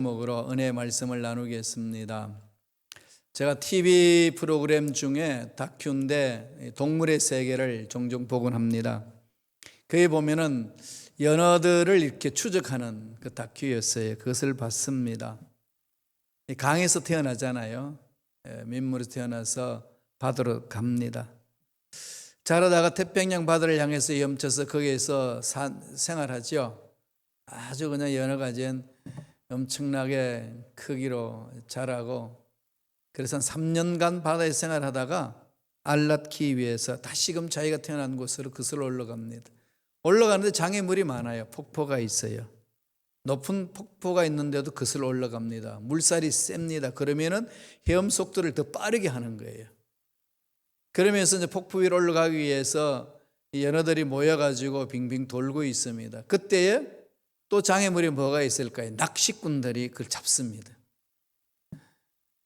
제목으로 은혜의 말씀을 나누겠습니다. 제가 TV 프로그램 중에 다큐인데 동물의 세계를 종종 보곤 합니다. 거기 보면은 연어들을 이렇게 추적하는 그 다큐였어요. 그것을 봤습니다. 강에서 태어나잖아요. 민물에서 태어나서 바다로 갑니다. 자라다가 태평양 바다를 향해서 헤엄쳐서 거기에서 생활하죠. 아주 그냥 연어가 이제 엄청나게 크기로 자라고, 그래서 한 3년간 바다에 생활하다가 알랏키위에서 다시금 자기가 태어난 곳으로 그슬로 올라갑니다. 올라가는데 장애물이 많아요. 폭포가 있어요. 높은 폭포가 있는데도 그슬로 올라갑니다. 물살이 셉니다. 그러면은 헤엄 속도를 더 빠르게 하는 거예요. 그러면서 이제 폭포 위로 올라가기 위해서 이 연어들이 모여가지고 빙빙 돌고 있습니다. 그때에 또 장애물이 뭐가 있을까요? 낚시꾼들이 그걸 잡습니다.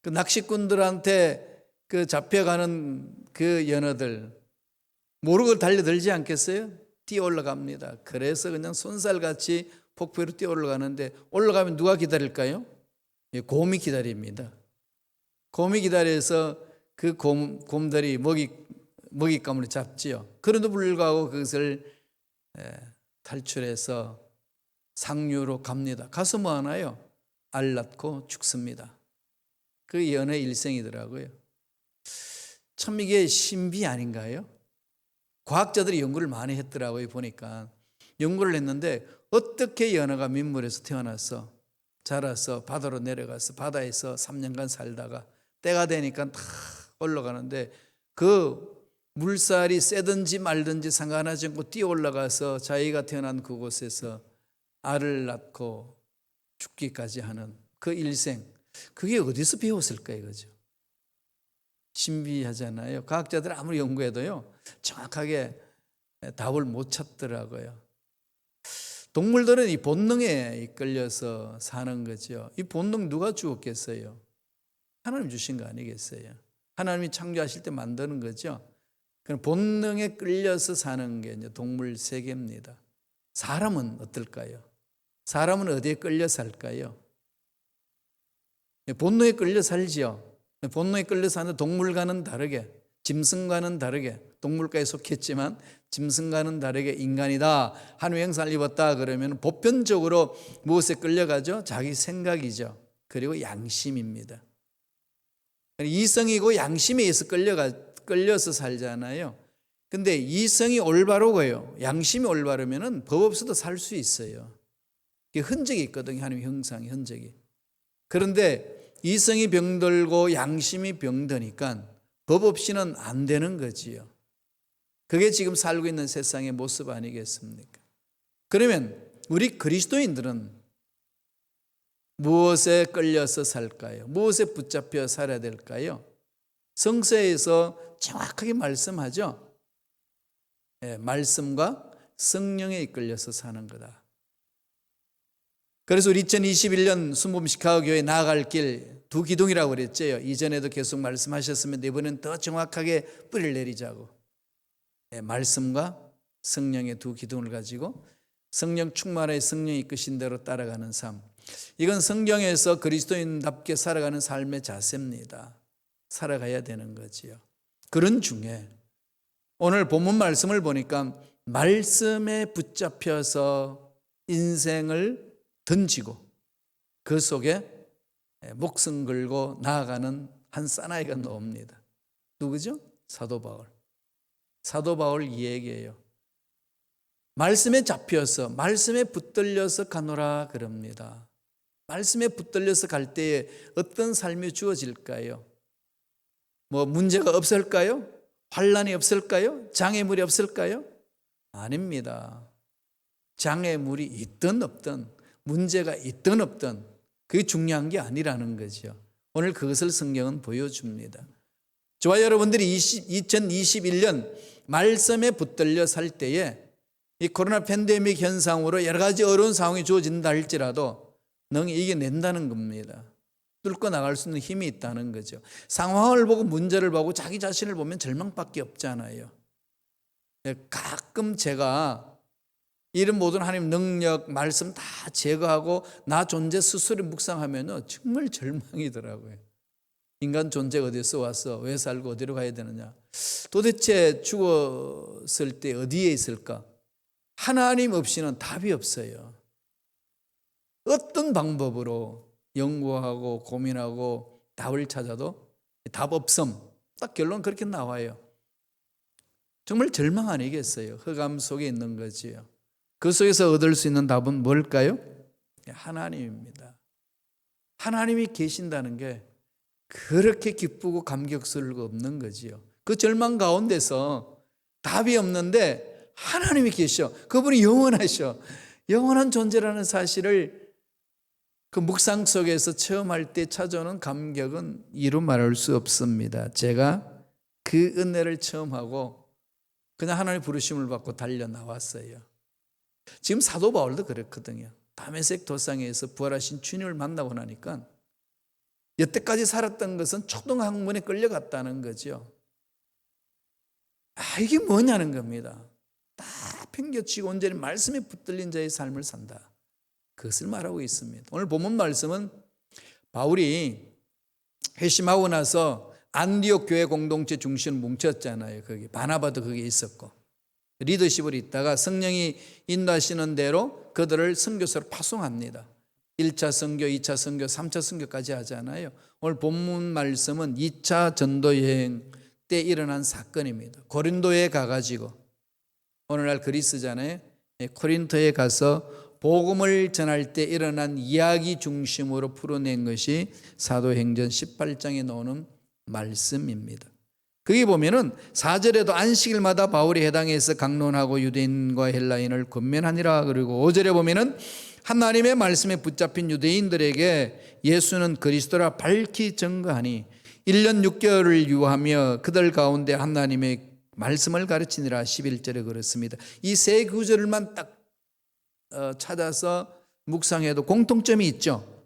그 낚시꾼들한테 그 잡혀가는 그 연어들 모르고 달려들지 않겠어요? 뛰어 올라갑니다. 그래서 그냥 손살같이 폭포 위로 뛰어 올라가는데, 올라가면 누가 기다릴까요? 곰이 기다립니다. 곰이 기다려서 그 곰들이 먹잇감을 잡지요. 그런데도 불구하고 그것을 탈출해서 상류로 갑니다. 가서 뭐 하나요? 알 낳고 죽습니다. 그 연애 일생이더라고요. 참 이게 신비 아닌가요? 과학자들이 연구를 많이 했더라고요. 보니까 연구를 했는데 어떻게 연어가 민물에서 태어나서 자라서 바다로 내려가서 바다에서 3년간 살다가 때가 되니까 다 올라가는데, 그 물살이 세든지 말든지 상관하지 않고 뛰어 올라가서 자기가 태어난 그곳에서 알을 낳고 죽기까지 하는 그 일생, 그게 어디서 배웠을까 이거죠. 신비하잖아요. 과학자들 아무리 연구해도요 정확하게 답을 못 찾더라고요. 동물들은 이 본능에 이끌려서 사는 거죠. 이 본능 누가 주었겠어요? 하나님 주신 거 아니겠어요? 하나님이 창조하실 때 만드는 거죠. 그럼 본능에 끌려서 사는 게 이제 동물 세계입니다. 사람은 어떨까요? 사람은 어디에 끌려 살까요? 본능에 끌려 살지요. 본능에 끌려 사는 동물과는 다르게, 짐승과는 다르게, 동물과에 속했지만 짐승과는 다르게 인간이다, 하나님의 형상을 입었다 그러면 보편적으로 무엇에 끌려가죠? 자기 생각이죠. 그리고 양심입니다. 이성이고 양심에 의해서 끌려서 살잖아요. 근데 이성이 올바르고요, 양심이 올바르면 법 없어도 살 수 있어요. 흔적이 있거든요. 하나님의 형상의 흔적이. 그런데 이성이 병들고 양심이 병드니까 법 없이는 안 되는 거지요. 그게 지금 살고 있는 세상의 모습 아니겠습니까? 그러면 우리 그리스도인들은 무엇에 끌려서 살까요? 무엇에 붙잡혀 살아야 될까요? 성서에서 정확하게 말씀하죠. 말씀과 성령에 이끌려서 사는 거다. 그래서 우리 2021년 순복음 시카고 교회 나아갈 길 두 기둥이라고 그랬죠. 이전에도 계속 말씀하셨으면 이번엔 더 정확하게 뿌리를 내리자고. 말씀과 성령의 두 기둥을 가지고 성령 충만의 성령이 이끄신 대로 따라가는 삶. 이건 성경에서 그리스도인답게 살아가는 삶의 자세입니다. 살아가야 되는 거지요. 그런 중에 오늘 본문 말씀을 보니까 말씀에 붙잡혀서 인생을 던지고 그 속에 목숨 걸고 나아가는 한 사나이가 나옵니다. 누구죠? 사도 바울. 사도 바울 이 얘기예요. 말씀에 잡혀서 말씀에 붙들려서 가노라 그럽니다. 말씀에 붙들려서 갈 때에 어떤 삶이 주어질까요? 뭐 문제가 없을까요? 환난이 없을까요? 장애물이 없을까요? 아닙니다. 장애물이 있든 없든, 문제가 있든 없든 그게 중요한 게 아니라는 거죠. 오늘 그것을 성경은 보여줍니다. 저와 여러분들이 2021년 말씀에 붙들려 살 때에 이 코로나 팬데믹 현상으로 여러 가지 어려운 상황이 주어진다 할지라도 능히 이겨낸다는 겁니다. 뚫고 나갈 수 있는 힘이 있다는 거죠. 상황을 보고 문제를 보고 자기 자신을 보면 절망밖에 없잖아요. 가끔 제가 이런 모든 하나님 능력, 말씀 다 제거하고 나 존재 스스로 묵상하면 정말 절망이더라고요. 인간 존재가 어디서 왔어? 왜 살고 어디로 가야 되느냐? 도대체 죽었을 때 어디에 있을까? 하나님 없이는 답이 없어요. 어떤 방법으로 연구하고 고민하고 답을 찾아도 답 없음. 딱 결론 그렇게 나와요. 정말 절망 아니겠어요? 흑암 속에 있는 거지요. 그 속에서 얻을 수 있는 답은 뭘까요? 하나님입니다. 하나님이 계신다는 게 그렇게 기쁘고 감격스러울 거 없는 거지요. 그 절망 가운데서 답이 없는데 하나님이 계셔. 그분이 영원하셔. 영원한 존재라는 사실을 그 묵상 속에서 체험할 때 찾아오는 감격은 이루 말할 수 없습니다. 제가 그 은혜를 체험하고 그냥 하나님의 부르심을 받고 달려 나왔어요. 지금 사도 바울도 그랬거든요. 다메섹 도상에서 부활하신 주님을 만나고 나니까 여태까지 살았던 것은 초등학문에 끌려갔다는 거죠. 이게 뭐냐는 겁니다. 다 팽개치고 온전히 말씀에 붙들린 자의 삶을 산다. 그것을 말하고 있습니다. 오늘 본문 말씀은 바울이 회심하고 나서 안디옥 교회 공동체 중심을 뭉쳤잖아요. 거기 바나바도 거기에 있었고 리더십을 있다가 성령이 인도하시는 대로 그들을 선교사로 파송합니다. 1차 선교, 2차 선교, 3차 선교까지 하잖아요. 오늘 본문 말씀은 2차 전도 여행 때 일어난 사건입니다. 고린도에 가가지고 오늘날 그리스잖아요. 코린토에 가서 복음을 전할 때 일어난 이야기 중심으로 풀어낸 것이 사도행전 18장에 나오는 말씀입니다. 거기 보면은 4절에도 안식일마다 바울이 해당해서 강론하고 유대인과 헬라인을 권면하니라. 그리고 5절에 보면은 하나님의 말씀에 붙잡힌 유대인들에게 예수는 그리스도라 밝히 증거하니 1년 6개월을 유하며 그들 가운데 하나님의 말씀을 가르치니라. 11절에 그렇습니다. 이 세 구절만 딱 찾아서 묵상해도 공통점이 있죠.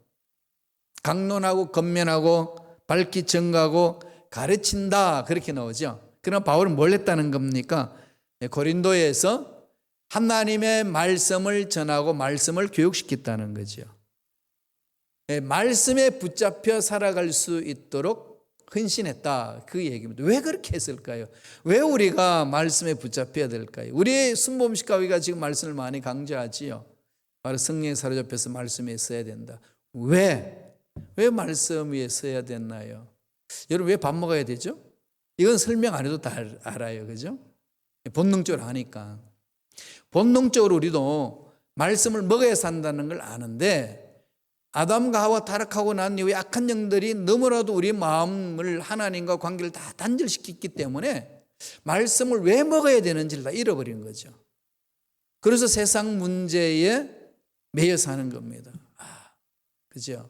강론하고 권면하고 밝히 증거하고 가르친다 그렇게 나오죠. 그럼 바울은 뭘 했다는 겁니까? 고린도에서 하나님의 말씀을 전하고 말씀을 교육시켰다는 거죠. 말씀에 붙잡혀 살아갈 수 있도록 헌신했다 그 얘기입니다. 왜 그렇게 했을까요? 왜 우리가 말씀에 붙잡혀야 될까요? 우리의 순범식가위가 지금 말씀을 많이 강조하지요. 바로 성령에 사로잡혀서 말씀에 써야 된다. 왜 말씀 위에 써야 됐나요? 여러분 왜 밥 먹어야 되죠? 이건 설명 안 해도 다 알아요. 그죠? 본능적으로 하니까. 본능적으로 우리도 말씀을 먹어야 산다는 걸 아는데 아담과 하와 타락하고 난 이후에 악한 영들이 너무나도 우리 마음을 하나님과 관계를 다 단절시켰기 때문에 말씀을 왜 먹어야 되는지를 다 잃어버린 거죠. 그래서 세상 문제에 매여 사는 겁니다. 그죠?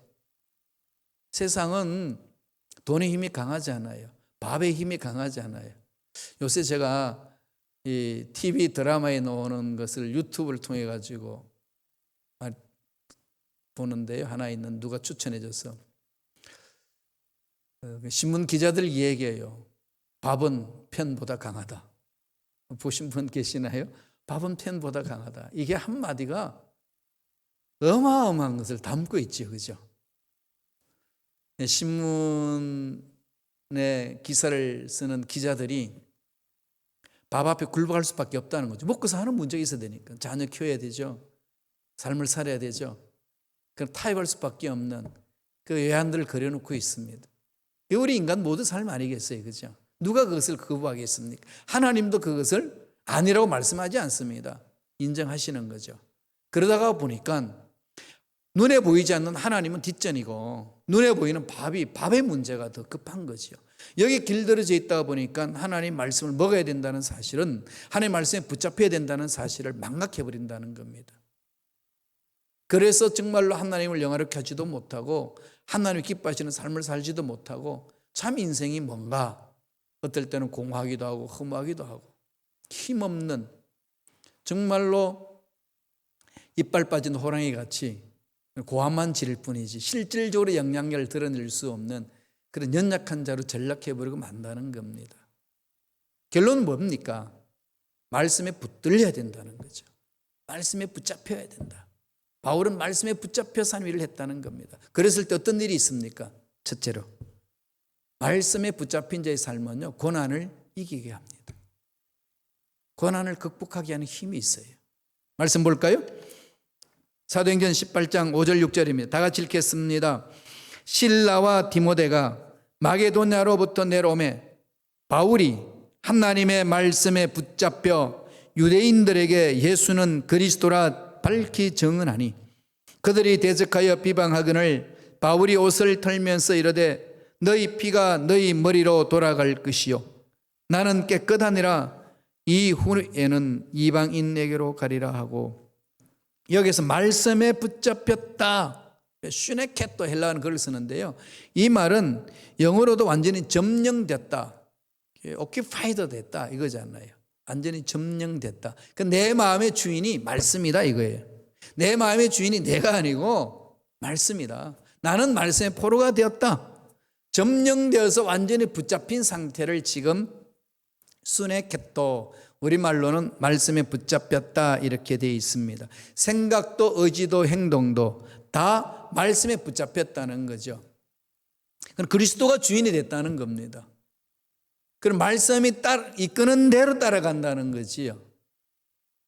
세상은 돈의 힘이 강하지 않아요. 밥의 힘이 강하지 않아요. 요새 제가 이 TV 드라마에 나오는 것을 유튜브를 통해 가지고 보는데요. 하나 있는 누가 추천해 줘서 신문 기자들 얘기해요. 밥은 펜보다 강하다. 보신 분 계시나요? 밥은 펜보다 강하다. 이게 한마디가 어마어마한 것을 담고 있죠. 그죠? 신문에 기사를 쓰는 기자들이 밥 앞에 굴복할 수밖에 없다는 거죠. 먹고 사는 문제가 있어야 되니까. 자녀 키워야 되죠. 삶을 살아야 되죠. 그럼 타협할 수밖에 없는 그 외환들을 그려놓고 있습니다. 우리 인간 모두 삶 아니겠어요. 그죠? 누가 그것을 거부하겠습니까? 하나님도 그것을 아니라고 말씀하지 않습니다. 인정하시는 거죠. 그러다가 보니까 눈에 보이지 않는 하나님은 뒷전이고 눈에 보이는 밥의 문제가 더 급한 거죠. 여기 길들여져 있다 보니까 하나님 말씀을 먹어야 된다는 사실은 하나님 말씀에 붙잡혀야 된다는 사실을 망각해버린다는 겁니다. 그래서 정말로 하나님을 영화롭게 하지도 못하고 하나님이 기뻐하시는 삶을 살지도 못하고 참 인생이 뭔가 어떨 때는 공허하기도 하고 허무하기도 하고 힘없는 정말로 이빨 빠진 호랑이 같이 고함만 지를 뿐이지 실질적으로 영향력을 드러낼 수 없는 그런 연약한 자로 전락해버리고 만다는 겁니다. 결론은 뭡니까? 말씀에 붙들려야 된다는 거죠. 말씀에 붙잡혀야 된다. 바울은 말씀에 붙잡혀서 한 일을 했다는 겁니다. 그랬을 때 어떤 일이 있습니까? 첫째로 말씀에 붙잡힌 자의 삶은요, 고난을 이기게 합니다. 고난을 극복하게 하는 힘이 있어요. 말씀 볼까요? 사도행전 18장 5절 6절입니다. 다 같이 읽겠습니다. 실라와 디모데가 마게도냐로부터 내려오매 바울이 하나님의 말씀에 붙잡혀 유대인들에게 예수는 그리스도라 밝히 증언하니 그들이 대적하여 비방하거늘 바울이 옷을 털면서 이르되 너희 피가 너희 머리로 돌아갈 것이요 나는 깨끗하니라 이후에는 이방인에게로 가리라 하고, 여기서 말씀에 붙잡혔다, 슈네케토 헬라어는 그걸 쓰는데요, 이 말은 영어로도 완전히 점령됐다, 오키파이드 됐다 이거잖아요. 완전히 점령됐다. 내 마음의 주인이 말씀이다 이거예요. 내 마음의 주인이 내가 아니고 말씀이다. 나는 말씀의 포로가 되었다. 점령되어서 완전히 붙잡힌 상태를 지금 수네케토, 우리말로는 말씀에 붙잡혔다 이렇게 되어 있습니다. 생각도 의지도 행동도 다 말씀에 붙잡혔다는 거죠. 그리스도가 주인이 됐다는 겁니다. 그럼 말씀이 이끄는 대로 따라간다는 거지요.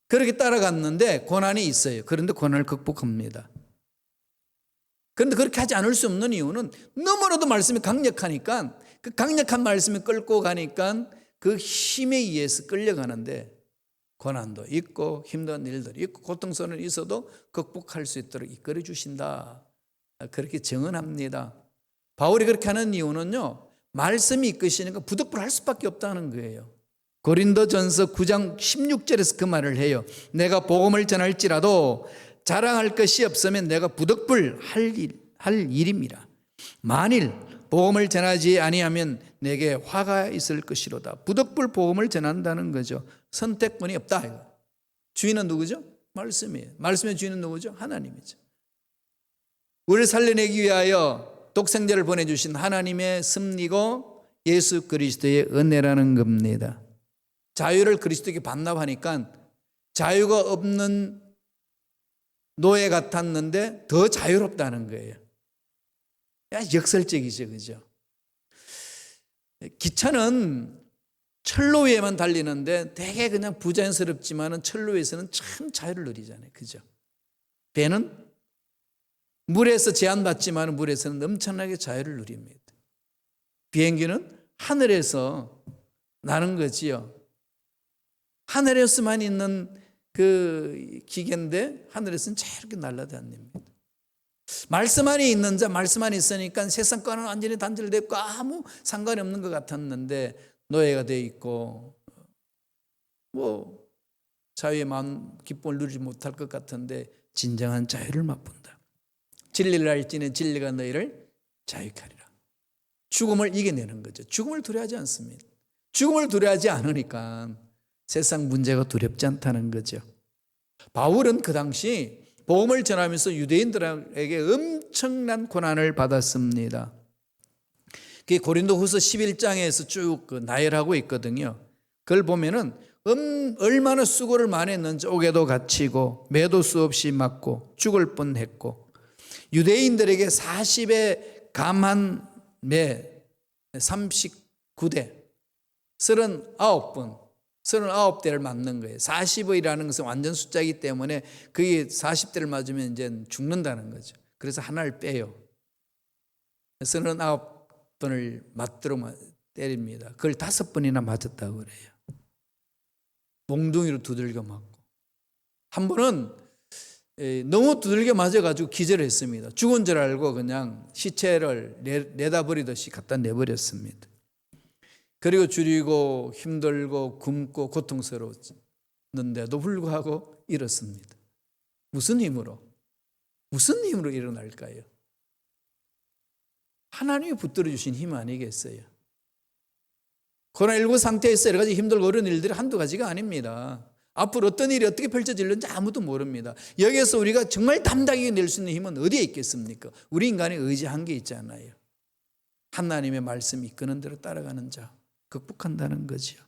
그렇게 따라갔는데 고난이 있어요. 그런데 고난을 극복합니다. 그런데 그렇게 하지 않을 수 없는 이유는 너무나도 말씀이 강력하니까, 그 강력한 말씀이 끌고 가니까 그 힘에 의해서 끌려가는데 고난도 있고 힘든 일들이 있고 고통스러운 일이 있어도 극복할 수 있도록 이끌어 주신다. 그렇게 증언합니다. 바울이 그렇게 하는 이유는요, 말씀이 이끄시니까 부득불 할 수밖에 없다는 거예요. 고린도전서 9장 16절에서 그 말을 해요. 내가 복음을 전할지라도 자랑할 것이 없으면 내가 부득불 할 일입니다. 만일 복음을 전하지 아니하면 내게 화가 있을 것이로다. 부득불 복음을 전한다는 거죠. 선택권이 없다. 주인은 누구죠? 말씀이에요. 말씀의 주인은 누구죠? 하나님이죠. 우리를 살려내기 위하여 독생자를 보내주신 하나님의 섭리고 예수 그리스도의 은혜라는 겁니다. 자유를 그리스도에게 반납하니까 자유가 없는 노예 같았는데 더 자유롭다는 거예요. 역설적이죠, 그죠? 기차는 철로 위에만 달리는데 되게 그냥 부자연스럽지만은 철로 위에서는 참 자유를 누리잖아요, 그죠? 배는 물에서 제한받지만 물에서는 엄청나게 자유를 누립니다. 비행기는 하늘에서 나는 거지요. 하늘에서만 있는 그 기계인데 하늘에서는 자유롭게 날아다닙니다. 말씀 안에 있는 자, 말씀 안에 있으니까 세상과는 완전히 단절됐고 아무 상관이 없는 것 같았는데 노예가 돼 있고 뭐 자유의 마음 기쁨을 누리지 못할 것 같은데 진정한 자유를 맛본다. 진리를 알지니 진리가 너희를 자유케 하리라. 죽음을 이겨내는 거죠. 죽음을 두려워하지 않습니다. 죽음을 두려워하지 않으니까 세상 문제가 두렵지 않다는 거죠. 바울은 그 당시 복음을 전하면서 유대인들에게 엄청난 고난을 받았습니다. 그게 고린도후서 11장에서 쭉 나열하고 있거든요. 그걸 보면은 얼마나 수고를 많이 했는지 옥에도 갇히고 매도 수없이 맞고 죽을 뻔했고 유대인들에게 40의 감한 매 39대 39번 39대를 맞는 거예요. 40의라는 것은 완전 숫자이기 때문에 그게 40대를 맞으면 이제 죽는다는 거죠. 그래서 하나를 빼요. 39번을 맞도록 때립니다. 그걸 5번이나 맞았다고 그래요. 몽둥이로 두들겨 맞고. 한 번은 너무 두들겨 맞아가지고 기절했습니다. 죽은 줄 알고 그냥 시체를 내다버리듯이 갖다 내버렸습니다. 그리고 줄이고 힘들고 굶고 고통스러웠는데도 불구하고 일었습니다. 무슨 힘으로 일어날까요? 하나님이 붙들어 주신 힘 아니겠어요? 코로나19 상태에서 여러 가지 힘들고 어려운 일들이 한두 가지가 아닙니다. 앞으로 어떤 일이 어떻게 펼쳐질는지 아무도 모릅니다. 여기에서 우리가 정말 담대하게 낼 수 있는 힘은 어디에 있겠습니까? 우리 인간의 의지 한계 있잖아요. 하나님의 말씀이 이끄는 대로 따라가는 자 극복한다는 거죠.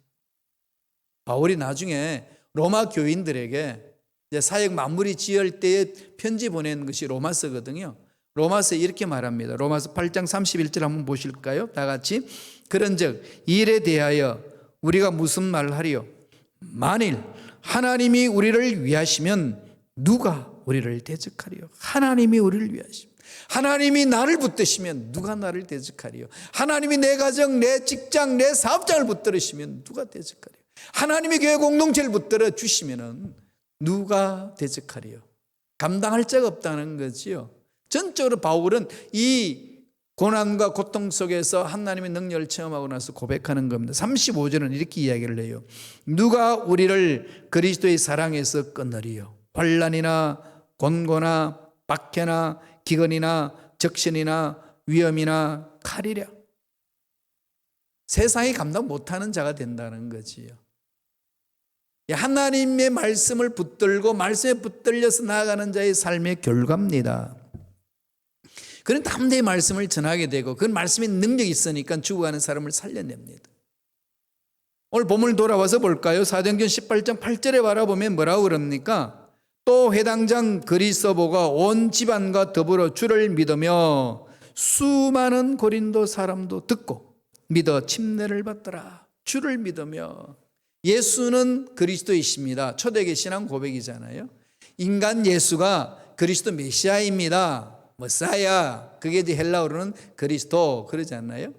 바울이 나중에 로마 교인들에게 이제 사역 마무리 지을 때에 편지 보낸 것이 로마서거든요. 로마서에 이렇게 말합니다. 로마서 8장 31절 한번 보실까요? 다 같이. 그런즉 일에 대하여 우리가 무슨 말을 하리요? 만일 하나님이 우리를 위하시면 누가 우리를 대적하리요? 하나님이 우리를 위하시면, 하나님이 나를 붙드시면 누가 나를 대적하리요? 하나님이 내 가정, 내 직장, 내 사업장을 붙들으시면 누가 대적하리요? 하나님이 교회 공동체를 붙들어 주시면 누가 대적하리요? 감당할 자가 없다는 거지요. 전적으로 바울은 이 고난과 고통 속에서 하나님의 능력을 체험하고 나서 고백하는 겁니다. 35절은 이렇게 이야기를 해요. 누가 우리를 그리스도의 사랑에서 끊으리요? 환난이나 곤고나 박해나 기근이나 적신이나 위험이나 칼이랴. 세상이 감당 못하는 자가 된다는 거지요. 하나님의 말씀을 붙들고 말씀에 붙들려서 나아가는 자의 삶의 결과입니다. 그런 담대히 말씀을 전하게 되고 그 말씀에 능력이 있으니까 죽어가는 사람을 살려냅니다. 오늘 본문을 돌아와서 볼까요? 사도행전 18장 8절에 바라보면 뭐라고 그럽니까? 또 회당장 그리스도보가 온 집안과 더불어 주를 믿으며 수많은 고린도 사람도 듣고 믿어 침례를 받더라. 주를 믿으며. 예수는 그리스도이십니다. 초대교회 신앙 고백이잖아요. 인간 예수가 그리스도 메시아입니다. 머사야, 그게 이제 헬라어로는 그리스도 그러지 않나요?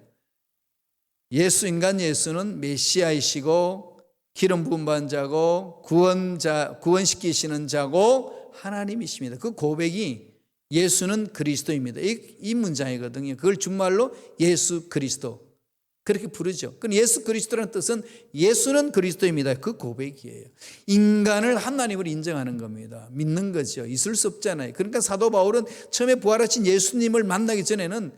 예수, 인간 예수는 메시아이시고 기름 부음 받은 자고 구원시키시는 자고 하나님이십니다. 그 고백이 예수는 그리스도입니다. 이 문장이거든요. 그걸 준말로 예수 그리스도 그렇게 부르죠. 그 예수 그리스도라는 뜻은 예수는 그리스도입니다. 그 고백이에요. 인간을 하나님으로 인정하는 겁니다. 믿는 거죠. 있을 수 없잖아요. 그러니까 사도 바울은 처음에 부활하신 예수님을 만나기 전에는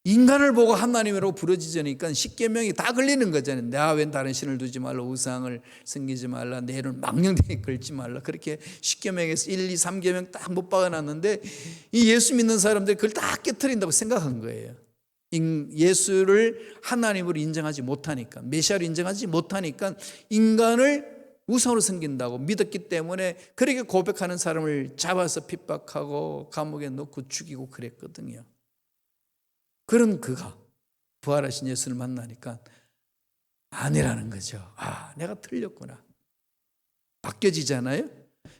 인간을 보고 하나님이라고 부르짖으니까 십계명이 다 걸리는 거잖아요. 나 외엔 다른 신을 두지 말라, 우상을 섬기지 말라, 내 이름을 망령되게 걸지 말라. 그렇게 십계명에서 1, 2, 3계명 딱 못 박아놨는데 이 예수 믿는 사람들이 그걸 다 깨트린다고 생각한 거예요. 예수를 하나님으로 인정하지 못하니까, 메시아로 인정하지 못하니까 인간을 우상으로 섬긴다고 믿었기 때문에 그렇게 고백하는 사람을 잡아서 핍박하고 감옥에 넣고 죽이고 그랬거든요. 그런 그가 부활하신 예수를 만나니까 아니라는 거죠. 아, 내가 틀렸구나. 바뀌어지잖아요.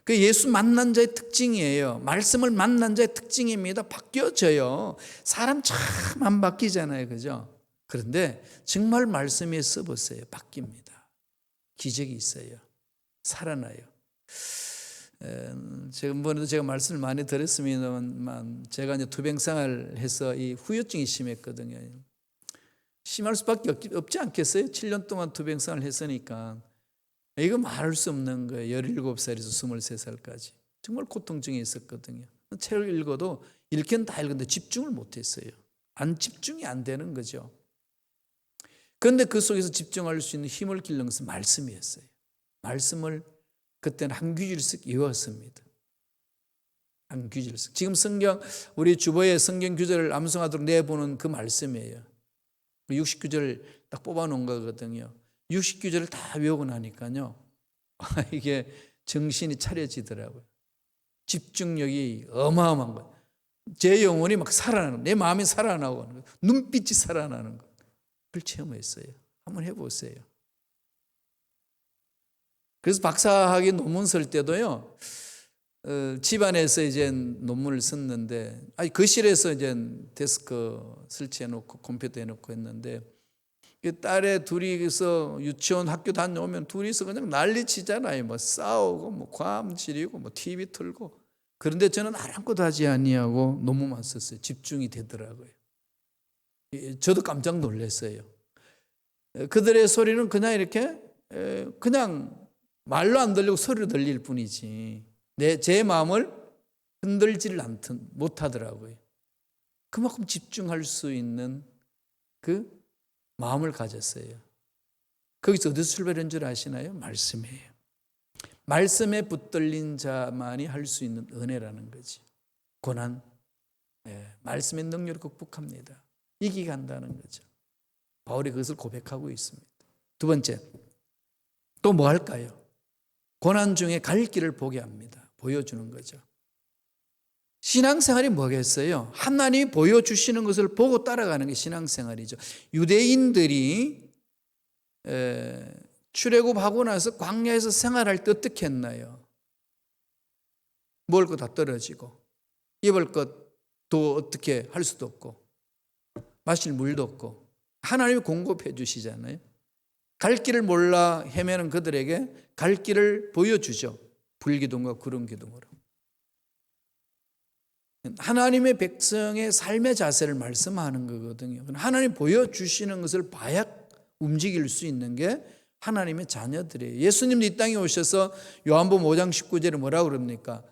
그 예수 만난 자의 특징이에요. 말씀을 만난 자의 특징입니다. 바뀌어져요. 사람 참 안 바뀌잖아요. 그죠? 그런데 정말 말씀에 써보세요. 바뀝니다. 기적이 있어요. 살아나요. 지금번에도 제가 말씀을 많이 드렸습니다만 제가 이제 투병생활을 해서 이 후유증이 심했거든요. 심할 수밖에 없지 않겠어요? 7년 동안 투병생활을 했으니까. 이거 말할 수 없는 거예요. 17살에서 23살까지. 정말 고통증이 있었거든요. 책을 읽어도 읽긴 다 읽었는데 집중을 못했어요. 집중이 안 되는 거죠. 그런데 그 속에서 집중할 수 있는 힘을 기르는 것은 말씀이었어요. 말씀을 그때는 한 귀질씩 외웠습니다. 한 귀질씩. 지금 성경, 우리 주보에 성경 규절을 암송하도록 내보는 그 말씀이에요. 60규절을 딱 뽑아놓은 거거든요. 60규절을 다 외우고 나니까요. 이게 정신이 차려지더라고요. 집중력이 어마어마한 거예요. 제 영혼이 막 살아나는 거예요. 내 마음이 살아나고 하는 거예요. 눈빛이 살아나는 거예요. 그걸 체험했어요. 한번 해보세요. 그래서 박사학위 논문 쓸 때도요, 집안에서 이제 논문을 썼는데, 거실에서 이제 데스크 설치해놓고 컴퓨터 해놓고 했는데, 딸의 둘이서 유치원 학교 다녀오면 둘이서 그냥 난리 치잖아요. 뭐 싸우고, 뭐 과음 지리고, 뭐 TV 틀고. 그런데 저는 아랑곳 하지 아니하고 논문만 썼어요. 집중이 되더라고요. 저도 깜짝 놀랐어요. 그들의 소리는 그냥 이렇게, 그냥 말로 안 들리고 소리로 들릴 뿐이지 제 마음을 흔들지를 못하더라고요. 그만큼 집중할 수 있는 그 마음을 가졌어요. 거기서 어디서 출발한 줄 아시나요? 말씀이에요. 말씀에 붙들린 자만이 할 수 있는 은혜라는 거지. 고난, 말씀의 능력을 극복합니다. 이기게 한다는 거죠. 바울이 그것을 고백하고 있습니다. 두 번째, 또 뭐 할까요? 고난 중에 갈 길을 보게 합니다. 보여주는 거죠. 신앙생활이 뭐겠어요? 하나님이 보여주시는 것을 보고 따라가는 게 신앙생활이죠. 유대인들이 출애굽하고 나서 광야에서 생활할 때 어떻게 했나요? 먹을 것 다 떨어지고 입을 것도 어떻게 할 수도 없고 마실 물도 없고 하나님이 공급해 주시잖아요. 갈 길을 몰라 헤매는 그들에게 갈 길을 보여주죠. 불기둥과 구름기둥으로. 하나님의 백성의 삶의 자세를 말씀하는 거거든요. 하나님 보여주시는 것을 봐야 움직일 수 있는 게 하나님의 자녀들이에요. 예수님도 이 땅에 오셔서 요한복음 5장 19절에 뭐라고 그럽니까?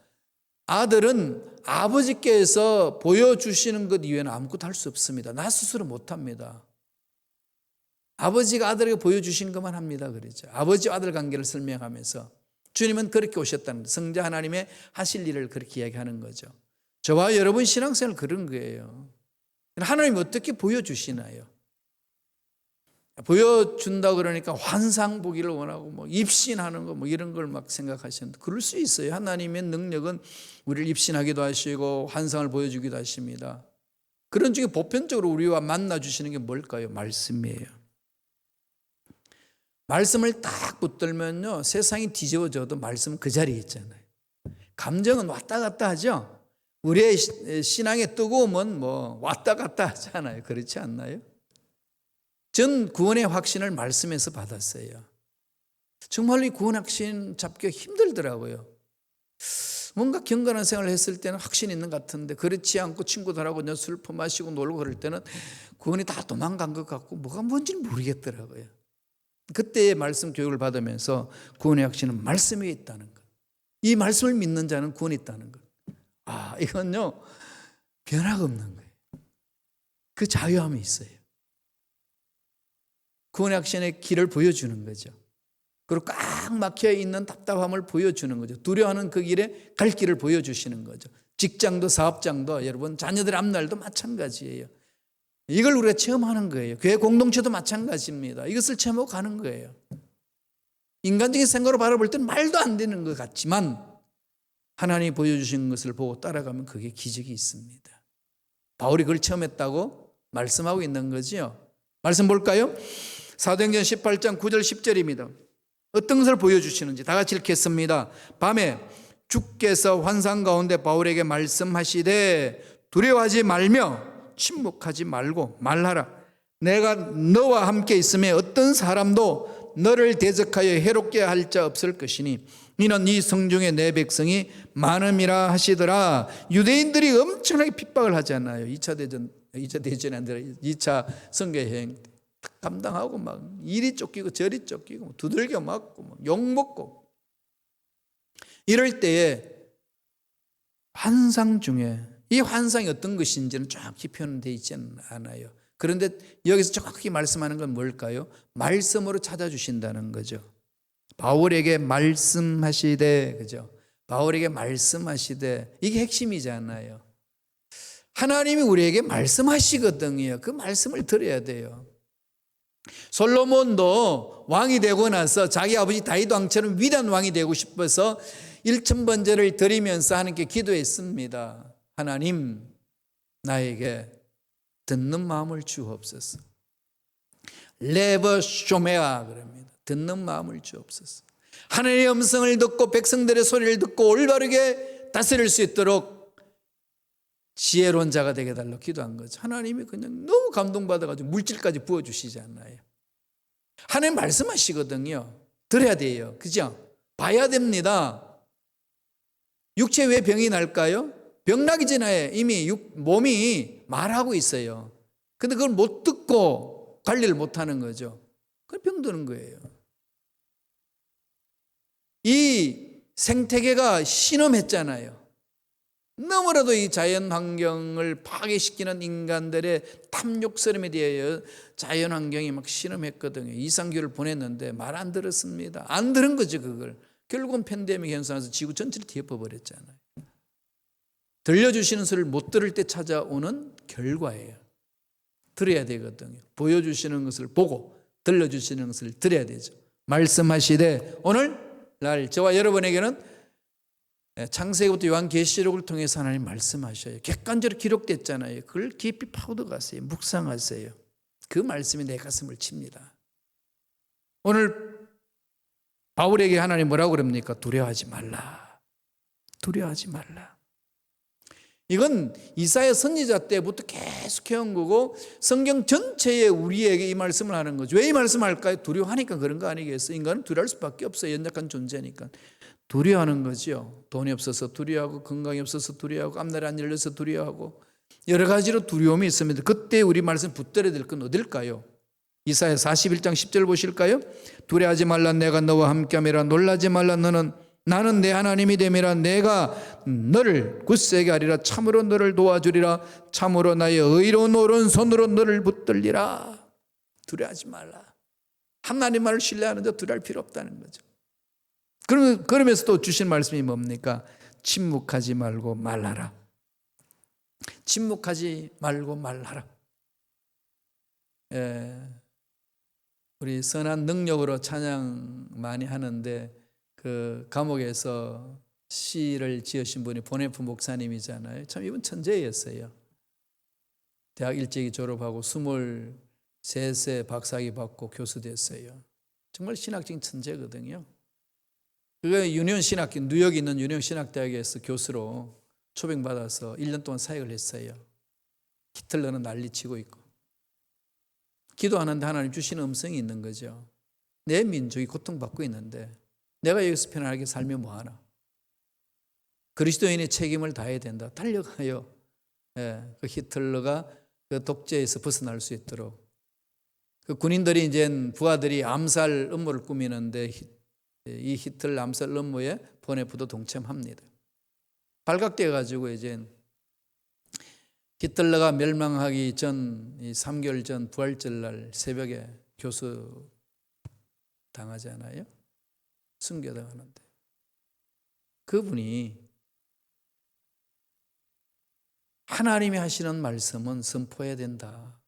아들은 아버지께서 보여주시는 것 이외에는 아무것도 할 수 없습니다. 나 스스로 못합니다. 아버지가 아들에게 보여주신 것만 합니다. 그러죠. 아버지와 아들 관계를 설명하면서 주님은 그렇게 오셨다는 거예요. 성자 하나님의 하실 일을 그렇게 이야기하는 거죠. 저와 여러분 신앙생활 그런 거예요. 하나님 어떻게 보여주시나요? 보여준다 그러니까 환상 보기를 원하고 뭐 입신하는 거 뭐 이런 걸 막 생각하시는데 그럴 수 있어요. 하나님의 능력은 우리를 입신하기도 하시고 환상을 보여주기도 하십니다. 그런 중에 보편적으로 우리와 만나 주시는 게 뭘까요? 말씀이에요. 말씀을 딱 붙들면요 세상이 뒤집어져도 말씀은 그 자리에 있잖아요. 감정은 왔다 갔다 하죠. 우리의 신앙의 뜨거움은 뭐 왔다 갔다 하잖아요. 그렇지 않나요? 전 구원의 확신을 말씀에서 받았어요. 정말로 이 구원 확신 잡기가 힘들더라고요. 뭔가 경건한 생활을 했을 때는 확신이 있는 것 같은데 그렇지 않고 친구들하고 술 퍼마시고 놀고 그럴 때는 구원이 다 도망간 것 같고 뭐가 뭔지는 모르겠더라고요. 그때 말씀 교육을 받으면서 구원의 확신은 말씀에 있다는 것. 이 말씀을 믿는 자는 구원이 있다는 것. 이건요 변화가 없는 거예요. 그 자유함이 있어요. 구원의 확신의 길을 보여주는 거죠. 그리고 꽉 막혀 있는 답답함을 보여주는 거죠. 두려워하는 그 길에 갈 길을 보여주시는 거죠. 직장도 사업장도 여러분 자녀들의 앞날도 마찬가지예요. 이걸 우리가 체험하는 거예요. 교회 공동체도 마찬가지입니다. 이것을 체험하고 가는 거예요. 인간적인 생각으로 바라볼 때는 말도 안 되는 것 같지만 하나님이 보여주신 것을 보고 따라가면 그게 기적이 있습니다. 바울이 그걸 체험했다고 말씀하고 있는 거지요. 말씀 볼까요? 사도행전 18장 9절 10절입니다. 어떤 것을 보여주시는지 다 같이 읽겠습니다. 밤에 주께서 환상 가운데 바울에게 말씀하시되 두려워하지 말며 침묵하지 말고 말하라. 내가 너와 함께 있으며 어떤 사람도 너를 대적하여 해롭게 할 자 없을 것이니 이는 이 성중에 내 백성이 많음이라 하시더라. 유대인들이 엄청나게 핍박을 하잖아요. 2차 대전이 아니라 2차 선교여행 때 감당하고 막 이리 쫓기고 저리 쫓기고 두들겨 맞고 욕먹고 이럴 때에 환상 중에 이 환상이 어떤 것인지는 정확히 표현되어 있지는 않아요. 그런데 여기서 정확히 말씀하는 건 뭘까요? 말씀으로 찾아주신다는 거죠. 바울에게 말씀하시되, 그죠? 바울에게 말씀하시되, 이게 핵심이잖아요. 하나님이 우리에게 말씀하시거든요. 그 말씀을 들어야 돼요. 솔로몬도 왕이 되고 나서 자기 아버지 다윗 왕처럼 위대한 왕이 되고 싶어서 1000번제를 드리면서 하나님께 기도했습니다. 하나님, 나에게 듣는 마음을 주옵소서. 레버 쇼메아 그럽니다. 듣는 마음을 주옵소서. 하나님의 음성을 듣고 백성들의 소리를 듣고 올바르게 다스릴 수 있도록 지혜로운 자가 되게 해달라고 기도한 거죠. 하나님이 그냥 너무 감동받아가지고 물질까지 부어주시지 않나요? 하나님 말씀하시거든요. 들어야 돼요. 그죠? 봐야 됩니다. 육체 왜 병이 날까요? 병 나기 전에 이미 몸이 말하고 있어요. 근데 그걸 못 듣고 관리를 못 하는 거죠. 그래서 병 드는 거예요. 이 생태계가 신음했잖아요. 너무나도 이 자연 환경을 파괴시키는 인간들의 탐욕스러움에 대하여 자연 환경이 막 신음했거든요. 이상규를 보냈는데 말 안 들었습니다. 안 들은 거죠, 그걸. 결국은 팬데믹 현상에서 지구 전체를 뒤엎어버렸잖아요. 들려주시는 소리를 못 들을 때 찾아오는 결과예요. 들어야 되거든요. 보여주시는 것을 보고 들려주시는 것을 들어야 되죠. 말씀하시되 오늘 날 저와 여러분에게는 창세기부터 요한계시록을 통해서 하나님 말씀하셔요. 객관적으로 기록됐잖아요. 그걸 깊이 파고들어가세요. 묵상하세요. 그 말씀이 내 가슴을 칩니다. 오늘 바울에게 하나님 뭐라고 그럽니까? 두려워하지 말라. 두려워하지 말라. 이건 이사야 선지자 때부터 계속 해온 거고 성경 전체에 우리에게 이 말씀을 하는 거죠. 왜 이 말씀을 할까요? 두려워하니까 그런 거 아니겠어요? 인간은 두려워할 수밖에 없어요. 연약한 존재니까. 두려워하는 거죠. 돈이 없어서 두려워하고 건강이 없어서 두려워하고 앞날이 안 열려서 두려워하고 여러 가지로 두려움이 있습니다. 그때 우리 말씀 붙들어야 될 건 어딜까요? 이사야 41장 10절 보실까요? 두려워하지 말라 내가 너와 함께함이라 놀라지 말라 나는 내 하나님이 됨이라 내가 너를 굳세게 하리라 참으로 너를 도와주리라 참으로 나의 의로운 오른손으로 너를 붙들리라. 두려워하지 말라. 하나님 말을 신뢰하는데 두려워할 필요 없다는 거죠. 그러면서 또 주신 말씀이 뭡니까? 침묵하지 말고 말하라. 침묵하지 말고 말하라. 우리 선한 능력으로 찬양 많이 하는데 그 감옥에서 시를 지으신 분이 보네프 목사님이잖아요. 참 이분 천재였어요. 대학 일찍이 졸업하고 23세 박사학위 받고 교수 됐어요. 정말 신학적인 천재거든요. 그가 유니온 신학교, 뉴욕에 있는 유니온 신학대학에서 교수로 초빙받아서 1년 동안 사역을 했어요. 히틀러는 난리치고 있고. 기도하는데 하나님 주시는 음성이 있는 거죠. 내 민족이 고통받고 있는데 내가 여기서 편안하게 살면 뭐하나. 그리스도인의 책임을 다해야 된다. 달려가요. 그 히틀러가 그 독재에서 벗어날 수 있도록. 그 군인들이 이제 부하들이 암살 음모를 꾸미는데 이 히틀러 암살 음모에 보네프도 동참합니다. 발각돼 가지고 이제 히틀러가 멸망하기 전 3개월 전 부활절 날 새벽에 교수 당하잖아요. 순교당하는데 그분이 하나님이 하시는 말씀은 선포해야 된다.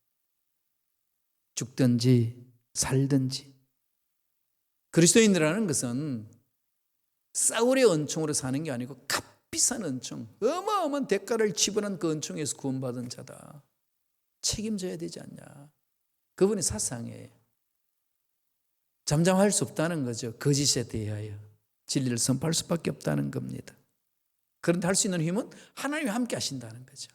죽든지 살든지. 그리스도인이라는 것은 사울의 은총으로 사는 게 아니고 값비싼 은총, 어마어마한 대가를 지불한 그 은총에서 구원받은 자다. 책임져야 되지 않냐. 그분의 사상이에요. 잠잠할 수 없다는 거죠. 거짓에 대하여 진리를 선포할 수밖에 없다는 겁니다. 그런데 할 수 있는 힘은 하나님이 함께 하신다는 거죠.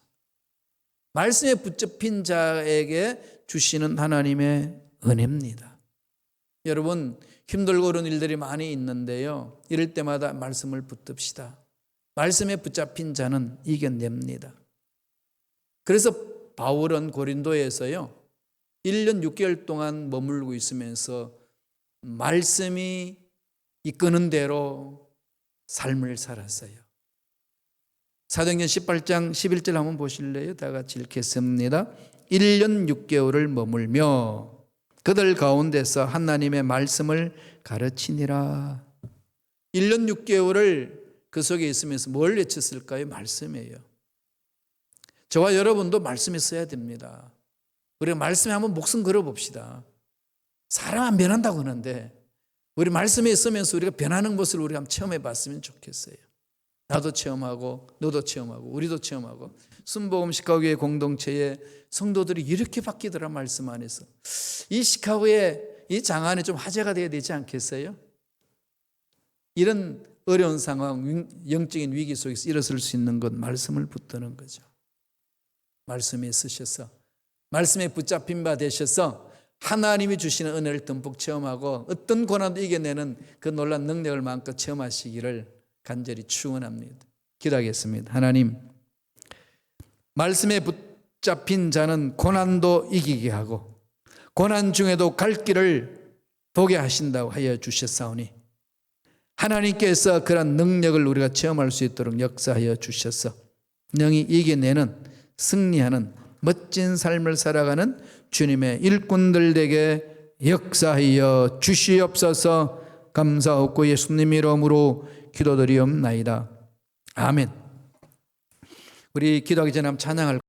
말씀에 붙잡힌 자에게 주시는 하나님의 은혜입니다. 여러분 힘들고 그런 일들이 많이 있는데요. 이럴 때마다 말씀을 붙듭시다. 말씀에 붙잡힌 자는 이겨냅니다. 그래서 바울은 고린도에서요 1년 6개월 동안 머물고 있으면서 말씀이 이끄는 대로 삶을 살았어요. 사도행전 18장 11절 한번 보실래요? 다 같이 읽겠습니다. 1년 6개월을 머물며 그들 가운데서 하나님의 말씀을 가르치니라. 1년 6개월을 그 속에 있으면서 뭘 외쳤을까요? 말씀이에요. 저와 여러분도 말씀에 써야 됩니다. 우리가 말씀에 한번 목숨 걸어봅시다. 사람 안 변한다고 하는데 우리 말씀에 쓰면서 우리가 변하는 것을 우리가 한번 체험해 봤으면 좋겠어요. 나도 체험하고 너도 체험하고 우리도 체험하고 순복음 시카고의 공동체의 성도들이 이렇게 바뀌더라. 말씀 안에서 이 시카고의 이 장안에 좀 화제가 돼야 되지 않겠어요? 이런 어려운 상황, 영적인 위기 속에서 일어설 수 있는 것 말씀을 붙드는 거죠. 말씀에 쓰셔서 말씀에 붙잡힌 바 되셔서 하나님이 주시는 은혜를 듬뿍 체험하고 어떤 고난도 이겨내는 그 놀라운 능력을 마음껏 체험하시기를 간절히 축원합니다. 기도하겠습니다. 하나님, 말씀에 붙잡힌 자는 고난도 이기게 하고 고난 중에도 갈 길을 보게 하신다고 하여 주셨사오니 하나님께서 그런 능력을 우리가 체험할 수 있도록 역사하여 주셔서 능히 이겨내는 승리하는 멋진 삶을 살아가는 주님의 일꾼들에게 역사하여 주시옵소서. 감사하고 예수님 이름으로 기도드리옵나이다. 아멘. 우리 기도하기 전에 한번 찬양할